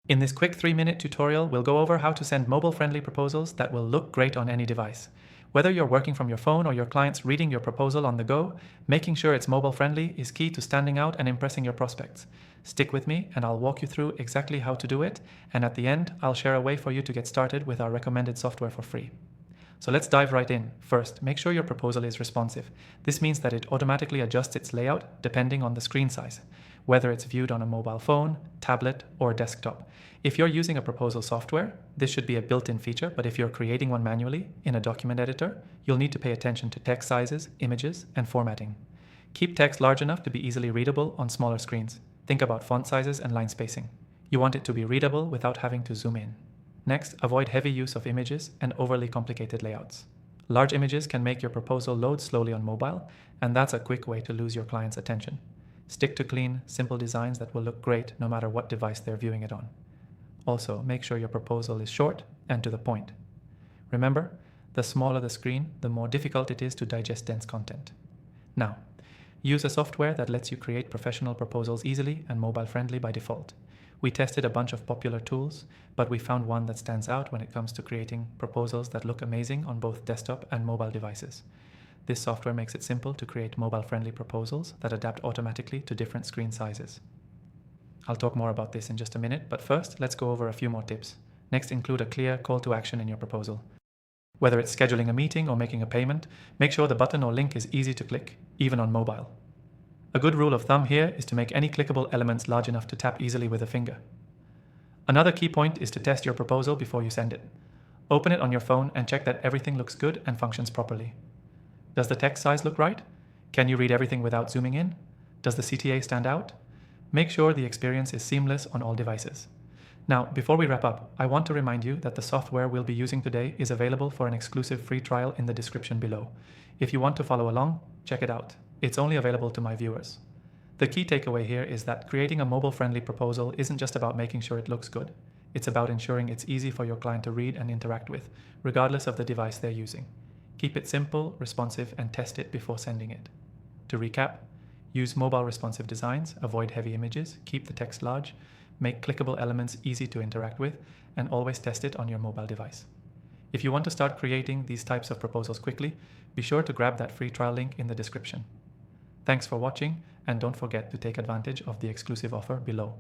In this quick 3-minute tutorial, we'll go over how to send mobile-friendly proposals that will look great on any device. Whether you're working from your phone or your client's reading your proposal on the go, making sure it's mobile-friendly is key to standing out and impressing your prospects. Stick with me and I'll walk you through exactly how to do it, and at the end, I'll share a way for you to get started with our recommended software for free. So let's dive right in. First, make sure your proposal is responsive. This means that it automatically adjusts its layout depending on the screen size, whether it's viewed on a mobile phone, tablet, or desktop. If you're using a proposal software, this should be a built-in feature, but if you're creating one manually in a document editor, you'll need to pay attention to text sizes, images, and formatting. Keep text large enough to be easily readable on smaller screens. Think about font sizes and line spacing. You want it to be readable without having to zoom in. Next, avoid heavy use of images and overly complicated layouts. Large images can make your proposal load slowly on mobile, and that's a quick way to lose your client's attention. Stick to clean, simple designs that will look great no matter what device they're viewing it on. Also, make sure your proposal is short and to the point. Remember, the smaller the screen, the more difficult it is to digest dense content. Now, use a software that lets you create professional proposals easily and mobile-friendly by default. We tested a bunch of popular tools, but we found one that stands out when it comes to creating proposals that look amazing on both desktop and mobile devices. This software makes it simple to create mobile-friendly proposals that adapt automatically to different screen sizes. I'll talk more about this in just a minute, but first, let's go over a few more tips. Next, include a clear call to action in your proposal. Whether it's scheduling a meeting or making a payment, make sure the button or link is easy to click, even on mobile. A good rule of thumb here is to make any clickable elements large enough to tap easily with a finger. Another key point is to test your proposal before you send it. Open it on your phone and check that everything looks good and functions properly. Does the text size look right? Can you read everything without zooming in? Does the CTA stand out? Make sure the experience is seamless on all devices. Now, before we wrap up, I want to remind you that the software we'll be using today is available for an exclusive free trial in the description below. If you want to follow along, check it out. It's only available to my viewers. The key takeaway here is that creating a mobile-friendly proposal isn't just about making sure it looks good. It's about ensuring it's easy for your client to read and interact with, regardless of the device they're using. Keep it simple, responsive, and test it before sending it. To recap, use mobile responsive designs, avoid heavy images, keep the text large, make clickable elements easy to interact with, and always test it on your mobile device. If you want to start creating these types of proposals quickly, be sure to grab that free trial link in the description. Thanks for watching, and don't forget to take advantage of the exclusive offer below.